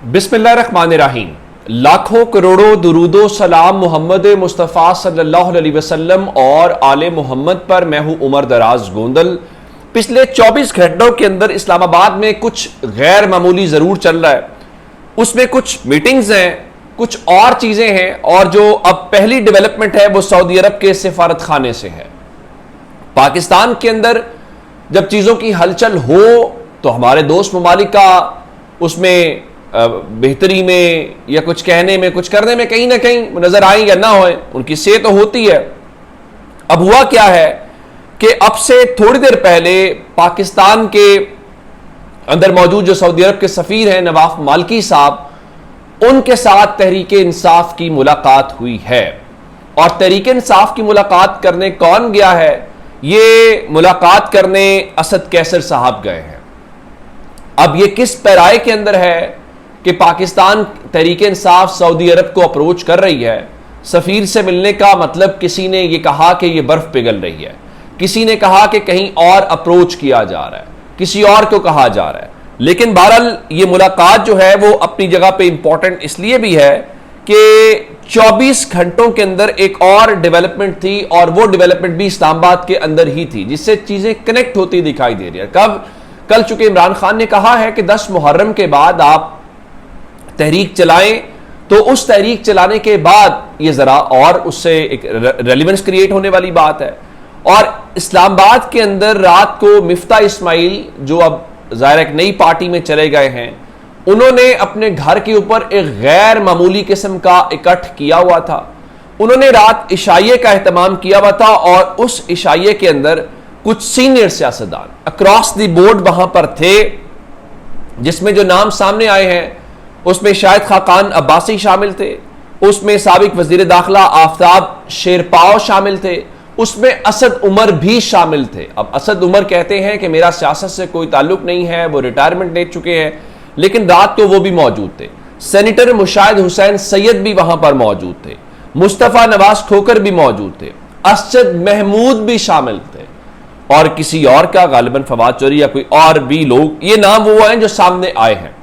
बिस्मिल्लाहिर्रहमानिर्रहीम। लाखों करोड़ों दुरूदो सलाम मोहम्मद मुस्तफ़ा सल्लल्लाहु अलैहि वसल्लम और आले मोहम्मद पर। मैं हूं उमर दराज गोंदल। पिछले 24 घंटों के अंदर इस्लामाबाद में कुछ गैर मामूली ज़रूर चल रहा है। उसमें कुछ मीटिंग्स हैं, कुछ और चीज़ें हैं, और जो अब पहली डेवलपमेंट है वो सऊदी अरब के सिफारत खाने से है। पाकिस्तान के अंदर जब चीज़ों की हलचल हो तो हमारे दोस्त ममालिक का उसमें बेहतरी में या कुछ कहने में, कुछ करने में कहीं ना कहीं नजर आए या ना होए, उनकी सेहत तो होती है। अब हुआ क्या है कि अब से थोड़ी देर पहले पाकिस्तान के अंदर मौजूद जो सऊदी अरब के सफीर हैं नवाफ मालिकी साहब, उनके साथ तहरीक इंसाफ की मुलाकात हुई है। और तहरीक इंसाफ की मुलाकात करने कौन गया है? ये मुलाकात करने असद कैसर साहब गए हैं। अब ये किस पैराए के अंदर है कि पाकिस्तान तहरीक इंसाफ सऊदी अरब को अप्रोच कर रही है? सफीर से मिलने का मतलब किसी ने यह कहा कि यह बर्फ पिघल रही है, किसी ने कहा कि कहीं और अप्रोच किया जा रहा है, किसी और को कहा जा रहा है। लेकिन बहरहाल ये मुलाकात जो है वो अपनी जगह पे इंपॉर्टेंट इसलिए भी है कि 24 घंटों के अंदर एक और डेवलपमेंट थी, और वो डेवलपमेंट भी इस्लामाबाद के अंदर ही थी, जिससे चीजें कनेक्ट होती दिखाई दे रही है। कल चूंकि इमरान खान ने कहा है कि 10 मुहर्रम के बाद आप तहरीक चलाएं, तो उस तहरीक चलाने के बाद ये जरा और उससे एक रेलिवेंस क्रिएट होने वाली बात है। और इस्लामाबाद के अंदर रात को मिफ्ता इस्माइल, जो अब ज़ाहिर एक नई पार्टी में चले गए हैं, उन्होंने अपने घर के ऊपर एक गैर मामूली किस्म का इकट्ठ किया हुआ था। उन्होंने रात इशाइये का एहतमाम किया हुआ था, और उस इशाइये के अंदर कुछ सीनियर सियासतदान अक्रॉस द बोर्ड वहां पर थे, जिसमें जो नाम सामने आए हैं उसमें शाहिद खाकान अब्बासी शामिल थे, उसमें साबिक वजीर दाखिला आफ्ताब शेरपाव शामिल थे, उसमें असद उमर भी शामिल थे। अब असद उमर कहते हैं कि मेरा सियासत से कोई ताल्लुक नहीं है, वो रिटायरमेंट ले चुके हैं, लेकिन रात को वो भी मौजूद थे। सेनेटर मुशाहिद हुसैन सैयद भी वहां पर मौजूद थे, मुस्तफ़ा नवाज खोकर भी मौजूद थे, असद महमूद भी शामिल थे, और किसी और का गालिबन फवाद चौधरी या कोई और भी लोग, ये नाम वो हैं जो सामने आए हैं।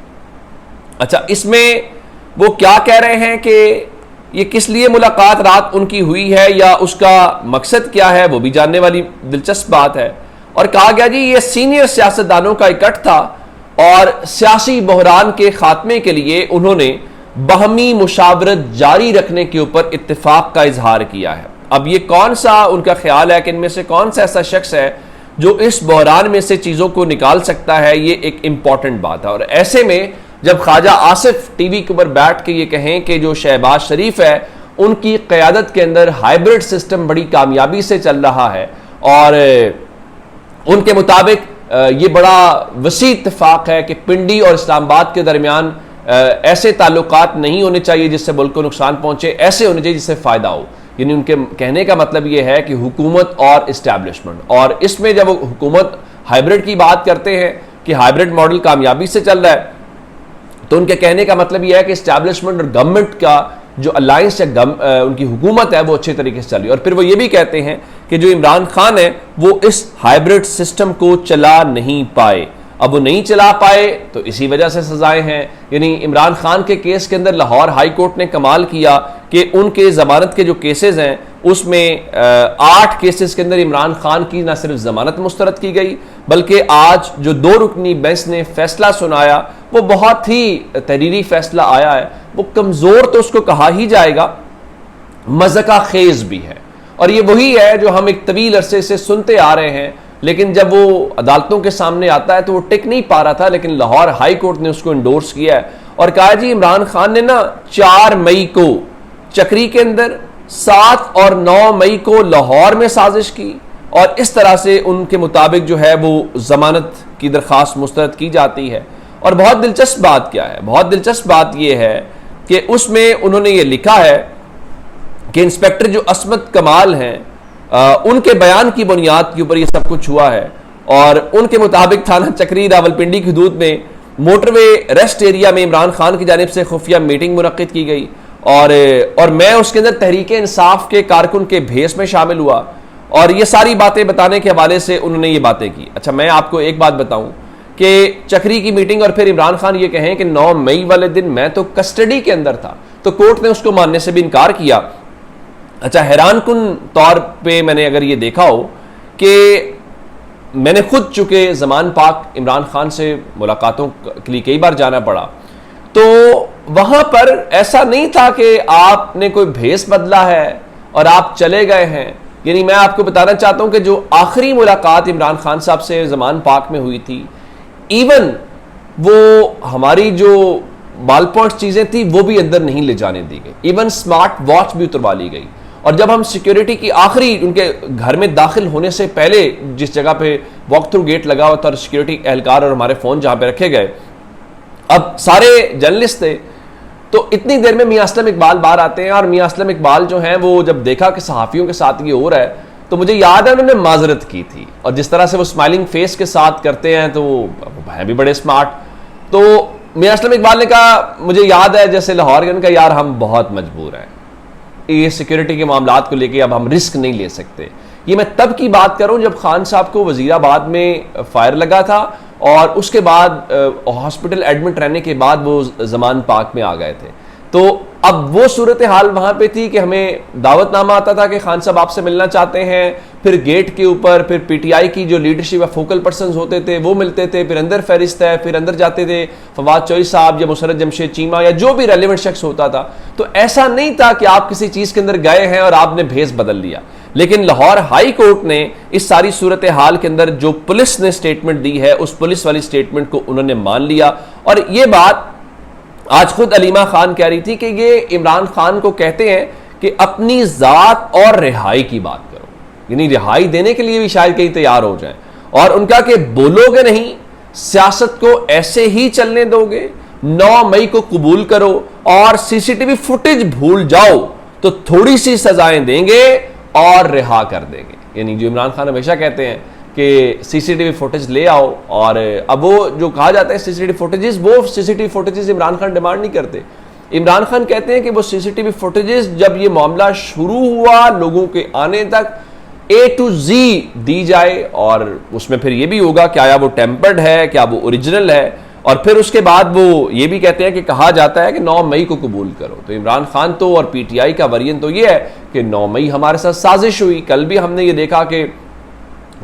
अच्छा, इसमें वो क्या कह रहे हैं कि ये किस लिए मुलाकात रात उनकी हुई है या उसका मकसद क्या है, वो भी जानने वाली दिलचस्प बात है। और कहा गया जी ये सीनियर सियासतदानों का इकट्ठ था, और सियासी बहरान के खात्मे के लिए उन्होंने बाहमी मुशावरत जारी रखने के ऊपर इत्तेफाक का इजहार किया है। अब ये कौन सा उनका ख्याल है कि इनमें से कौन सा ऐसा शख्स है जो इस बहरान में से चीज़ों को निकाल सकता है, ये एक इंपॉर्टेंट बात है। और ऐसे में जब ख्वाजा आसिफ टीवी के ऊपर बैठ के ये कहें कि जो शहबाज शरीफ है उनकी क़यादत के अंदर हाइब्रिड सिस्टम बड़ी कामयाबी से चल रहा है, और उनके मुताबिक ये बड़ा वसी इत्तेफाक है कि पिंडी और इस्लामाबाद के दरमियान ऐसे ताल्लुकात नहीं होने चाहिए जिससे मुल्क को नुकसान पहुंचे, ऐसे होने चाहिए जिससे फ़ायदा हो। यानी उनके कहने का मतलब ये है कि हुकूमत और इस्टेब्लिशमेंट, और इसमें जब वो हुकूमत हाइब्रिड की बात करते हैं कि हाइब्रिड मॉडल कामयाबी से चल रहा है, तो उनके कहने का मतलब यह है कि इस्टेब्लिशमेंट और गवर्नमेंट का जो अलायंस या उनकी हुकूमत है वो अच्छे तरीके से चल रही है। और फिर वो ये भी कहते हैं कि जो इमरान खान है वो इस हाइब्रिड सिस्टम को चला नहीं पाए। अब वो नहीं चला पाए तो इसी वजह से सजाएं हैं। यानी इमरान खान के केस के अंदर लाहौर हाई कोर्ट ने कमाल किया कि उनके जमानत के जो केसेस हैं उसमें 8 केसेस के अंदर इमरान खान की न सिर्फ जमानत मुस्तरद की गई, बल्कि आज जो 2 रुकनी बेंच ने फैसला सुनाया वो बहुत ही तहरीरी फैसला आया है। वो कमजोर तो उसको कहा ही जाएगा, मज़का खेज भी है, और ये वही है जो हम एक तवील अरसे से सुनते आ रहे हैं, लेकिन जब वो अदालतों के सामने आता है तो वो टिक नहीं पा रहा था। लेकिन लाहौर हाई कोर्ट ने उसको इंडोर्स किया है और कहा जी इमरान खान ने ना 4 मई को चक्री के अंदर, 7 और 9 मई को लाहौर में साजिश की, और इस तरह से उनके मुताबिक जो है वो जमानत की दरख्वास्त मुस्तरद की जाती है। और बहुत दिलचस्प बात क्या है? बहुत दिलचस्प बात यह है कि उसमें उन्होंने ये लिखा है कि इंस्पेक्टर जो असमत कमाल हैं उनके बयान की बुनियाद के ऊपर ये सब कुछ हुआ है, और उनके मुताबिक थाना चक्री रावलपिंडी की हदूद में मोटरवे रेस्ट एरिया में इमरान खान की जानिब से खुफिया मीटिंग मुनक्किद की गई, और मैं उसके अंदर तहरीक इंसाफ के कारकुन के भेस में शामिल हुआ, और ये सारी बातें बताने के हवाले से उन्होंने ये बातें की। अच्छा, मैं आपको एक बात बताऊं कि चक्री की मीटिंग और फिर इमरान खान ये कहें कि 9 मई वाले दिन मैं तो कस्टडी के अंदर था, तो कोर्ट ने उसको मानने से भी इनकार किया। अच्छा, हैरान कुन तौर पे मैंने अगर ये देखा हो कि मैंने खुद चूंकि ज़मान पाक इमरान खान से मुलाकातों के लिए कई बार जाना पड़ा, तो वहां पर ऐसा नहीं था कि आपने कोई भेस बदला है और आप चले गए हैं। यानी मैं आपको बताना चाहता हूं कि जो आखिरी मुलाकात इमरान खान साहब से ज़मान पाक में हुई थी, इवन वो हमारी जो बाल पॉइंट चीजें थी वो भी अंदर नहीं ले जाने दी गई, इवन स्मार्ट वॉच भी उतरवा ली गई। और जब हम सिक्योरिटी की आखिरी उनके घर में दाखिल होने से पहले जिस जगह पे वॉक थ्रू गेट लगा हुआ था और सिक्योरिटी एहलकार और हमारे फोन जहां पे रखे गए, अब सारे जर्नलिस्ट थे, तो इतनी देर में मियां असलम इकबाल बाहर आते हैं। और मियां असलम इकबाल जो हैं वो जब देखा कि सहाफ़ियों के साथ ये हो रहा है, तो मुझे याद है उन्होंने माजरत की थी, और जिस तरह से वो स्माइलिंग फेस के साथ करते हैं तो वो हैं भी बड़े स्मार्ट। तो मियां असलम इकबाल ने कहा, मुझे याद है जैसे लाहौर के, उनका यार हम बहुत मजबूर हैं, ये सिक्योरिटी के मामलात को लेके अब हम रिस्क नहीं ले सकते। ये मैं तब की बात कर रहा हूं जब खान साहब को वजीराबाद में फायर लगा था और उसके बाद हॉस्पिटल एडमिट रहने के बाद वो ज़मान पाक में आ गए थे। तो अब वो सूरत हाल वहां पे थी कि हमें दावतनामा आता था कि खान साहब आपसे मिलना चाहते हैं, फिर गेट के ऊपर फिर पीटीआई की जो लीडरशिप या फोकल पर्सन होते थे वो मिलते थे, फिर अंदर फहरिस्त है, फिर अंदर जाते थे फवाद चौधरी साहब या मुसर्रत जमशेद चीमा या जो भी रेलिवेंट शख्स होता था। तो ऐसा नहीं था कि आप किसी चीज के अंदर गए हैं और आपने भेस बदल लिया। लेकिन लाहौर हाई कोर्ट ने इस सारी सूरत हाल के अंदर जो पुलिस ने स्टेटमेंट दी है, उस पुलिस वाली स्टेटमेंट को उन्होंने मान लिया। और ये बात आज खुद अलीमा खान कह रही थी कि ये इमरान खान को कहते हैं कि अपनी जात और रिहाई की बात करो, यानी रिहाई देने के लिए भी शायद कहीं तैयार हो जाए। और उनका कि बोलोगे नहीं, सियासत को ऐसे ही चलने दोगे, 9 मई को कबूल करो और सीसीटीवी फुटेज भूल जाओ तो थोड़ी सी सजाएं देंगे और रिहा कर देंगे। यानी जो इमरान खान हमेशा कहते हैं कि सीसीटीवी फुटेज ले आओ, और अब वो जो कहा जाता है सीसीटीवी फुटेजेस, वो CCTV footages Imran Khan demand नहीं करते। इमरान खान कहते हैं कि वो सीसीटीवी फुटेजेस जब ये मामला शुरू हुआ लोगों के आने तक A to Z दी जाए, और उसमें फिर ये भी होगा कि आया वो टेम्पर्ड है, क्या वो ओरिजिनल है। और फिर उसके बाद वो ये भी कहते हैं कि कहा जाता है कि 9 मई को कबूल करो। तो इमरान खान तो और पीटीआई का वरियन तो ये है कि 9 मई हमारे साथ साजिश हुई। कल भी हमने ये देखा कि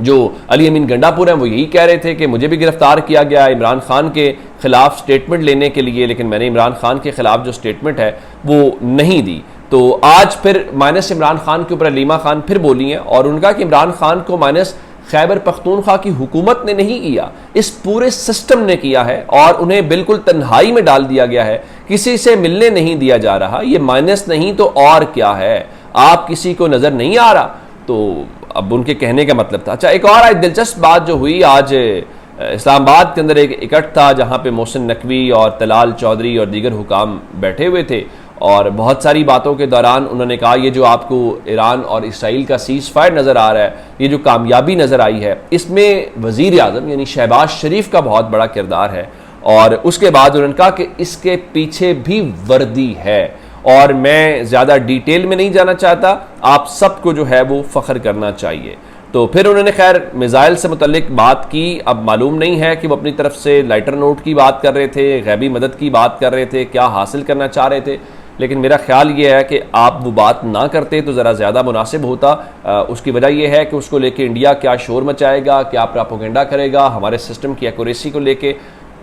जो अली अमीन गंडापुर हैं वो यही कह रहे थे कि मुझे भी गिरफ्तार किया गया इमरान खान के खिलाफ स्टेटमेंट लेने के लिए, लेकिन मैंने इमरान खान के खिलाफ जो स्टेटमेंट है वो नहीं दी। तो आज फिर माइनस इमरान खान के ऊपर अलीमा खान फिर बोली हैं, और उनका कि इमरान खान को माइनस खैबर पख्तूनख्वा की हुकूमत ने नहीं किया, इस पूरे सिस्टम ने किया है, और उन्हें बिल्कुल तन्हाई में डाल दिया गया है, किसी से मिलने नहीं दिया जा रहा। ये माइनस नहीं तो और क्या है, आप किसी को नजर नहीं आ रहा। तो अब उनके कहने का मतलब था। अच्छा, एक और आज दिलचस्प बात जो हुई, आज इस्लामाबाद के अंदर एक इकट्ठ था जहां पे मोहसिन नकवी और तलाल चौधरी और दीगर हुकाम बैठे हुए थे, और बहुत सारी बातों के दौरान उन्होंने कहा ये जो आपको ईरान और इसराइल का सीज फायर नज़र आ रहा है, ये जो कामयाबी नज़र आई है, इसमें वज़ीर आज़म यानी शहबाज शरीफ का बहुत बड़ा किरदार है। और उसके बाद उन्होंने कहा कि इसके पीछे भी वर्दी है, और मैं ज़्यादा डिटेल में नहीं जाना चाहता, आप सबको जो है वो फ़ख्र करना चाहिए। तो फिर उन्होंने खैर मिज़ाइल से मुतल्लिक बात की। अब मालूम नहीं है कि वो अपनी तरफ से लाइटर नोट की बात कर रहे थे, गैबी मदद की बात कर रहे थे, क्या हासिल करना चाह रहे थे, लेकिन मेरा ख्याल ये है कि आप वो बात ना करते तो ज़रा ज़्यादा मुनासिब होता। उसकी वजह यह है कि उसको लेके इंडिया क्या शोर मचाएगा, क्या प्रोपेगेंडा करेगा हमारे सिस्टम की एक्यूरेसी को लेके,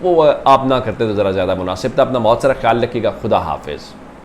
वो आप ना करते तो ज़रा ज़्यादा मुनासिब था। अपना बहुत सारा ख्याल रखिएगा। खुदा हाफिज़।